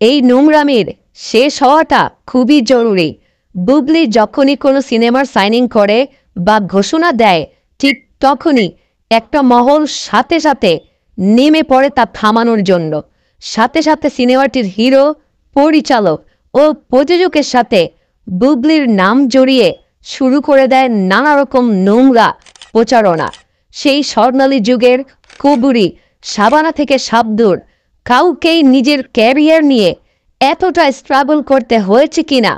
এই নোংরামির শেষ হওয়াটা খুবই জরুরি। বুবলি যখনই কোনো সিনেমার সাইনিং করে বা ঘোষণা দেয়, ঠিক তখনই একটা মহল সাথে সাথে নেমে পড়ে তা থামানোর জন্য। সাথে সাথে সিনেমাটির হিরো, পরিচালক ও প্রযোজকের সাথে বুবলির নাম জড়িয়ে শুরু করে দেয় নানা রকম নোংরা প্রচারণা। সেই স্বর্ণালী যুগের কবুরি শাবানা থেকে শাবদুর কাউকেই নিজের ক্যারিয়ার নিয়ে এতটা স্ট্রাগল করতে হয়েছে কিনা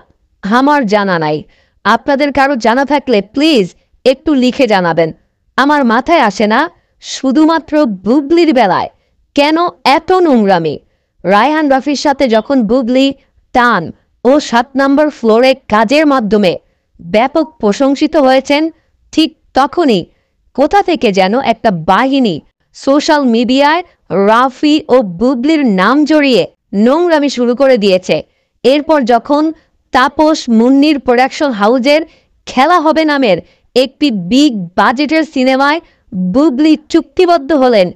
আমার জানা নাই। আপনাদের কারো জানা থাকলে প্লিজ একটু লিখে জানাবেন। আমার মাথায় আসে না শুধুমাত্র বুবলির বেলায় কেন এত নোংরামি। রায়হান রাফির সাথে যখন বুবলি টান ও 7 নম্বর ফ্লোরে কাজের মাধ্যমে ব্যাপক প্রশংসিত হয়েছেন, ঠিক তখনই কোথা থেকে যেন একটা বাহিনী সোশ্যাল মিডিয়ায় রাফি ও বুবলির নাম জড়িয়ে নোংরামি শুরু করে দিয়েছে। এরপর যখন তাপস মুন্নির প্রোডাকশন হাউজের খেলা হবে নামের একটি বিগ বাজেটের সিনেমায় বুবলি চুক্তিবদ্ধ হলেন,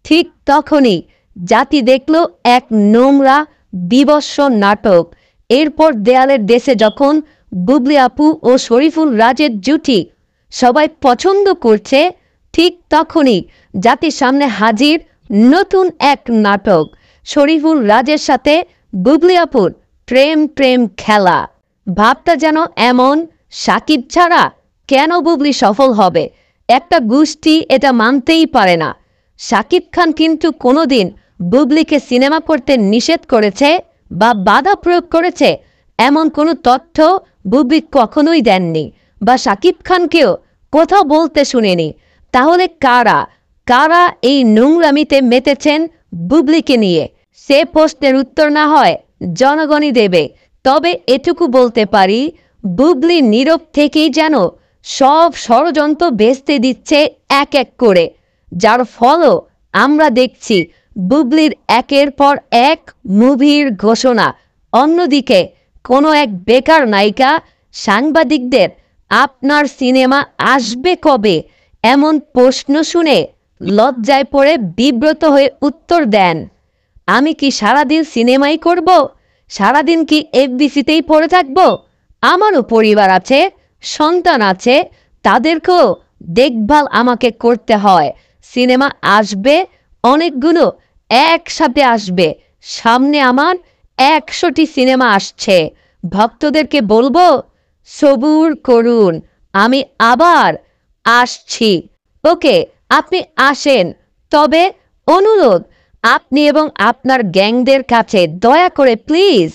ঠিক তখনই জাতি দেখল এক নোংরা বিবস্ব নাটক। এরপর দেয়ালের দেশে যখন বুবলি আপু ও শরীফুল রাজের জুটি সবাই পছন্দ করছে, ঠিক তখনই জাতির সামনে হাজির নতুন এক নাটক, শরীফুল রাজের সাথে বুবলি আপুর প্রেম প্রেম খেলা। ভাবটা যেন এমন, সাকিব ছাড়া কেন বুবলি সফল হবে? একটা গোষ্ঠী এটা মানতেই পারে না। সাকিব খান কিন্তু কোনোদিন বুবলিকে সিনেমা করতে নিষেধ করেছে বা বাধা প্রয়োগ করেছে এমন কোনো তথ্য বুবলি কখনোই দেননি, বা সাকিব খানকেও কোথাও বলতে শুনিনি। তাহলে কারা কারা এই নোংরামিতে মেতেছেন বুবলিকে নিয়ে? সে প্রশ্নের উত্তর না হয় জনগণই দেবে। তবে এটুকু বলতে পারি, বুবলি নীরব থেকেই যেন সব ষড়যন্ত্র ভেস্তে দিচ্ছে এক এক করে, যার ফলও আমরা দেখছি বুবলির একের পর এক মুভির ঘোষণা। অন্যদিকে কোনো এক বেকার নায়িকা সাংবাদিকদের আপনার সিনেমা আসবে কবে এমন প্রশ্ন শুনে লজ্জায় পড়ে বিব্রত হয়ে উত্তর দেন, আমি কি সারাদিন সিনেমাই করব? সারাদিন কি এফডিসিতেই পড়ে থাকব? আমারও পরিবার আছে, সন্তান আছে, তাদেরকেও দেখভাল আমাকে করতে হয়। সিনেমা আসবে অনেকগুলো একসাথে আসবে। সামনে আমার 100টি সিনেমা আসছে। ভক্তদেরকে বলবো সবুর করুন, আমি আবার আসছি। ওকে, আপনি আসেন, তবে অনুরোধ আপনি এবং আপনার গ্যাংদের কাছে দয়া করে প্লিজ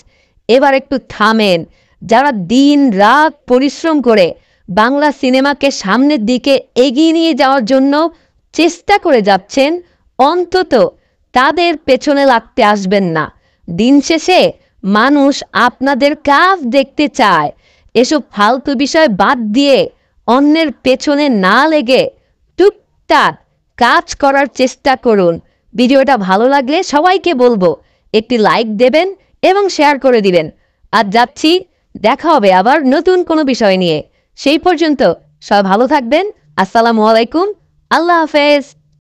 এবার একটু থামেন। যারা দিন রাত পরিশ্রম করে বাংলা সিনেমাকে সামনের দিকে এগিয়ে নিয়ে যাওয়ার জন্য চেষ্টা করে যাচ্ছেন, অন্তত তাদের পেছনে লাগতে আসবেন না। দিন শেষে মানুষ আপনাদের কাজ দেখতে চায়। এসব ফালতু বিষয় বাদ দিয়ে অন্যের পেছনে না লেগে টুকটাক কাজ করার চেষ্টা করুন। ভিডিওটা ভালো লাগলে সবাইকে বলবো একটি লাইক দেবেন এবং শেয়ার করে দিবেন। আর যাচ্ছি, দেখা হবে আবার নতুন কোনো বিষয় নিয়ে। সেই পর্যন্ত সবাই ভালো থাকবেন। আসসালামু আলাইকুম, আল্লাহ হাফেজ।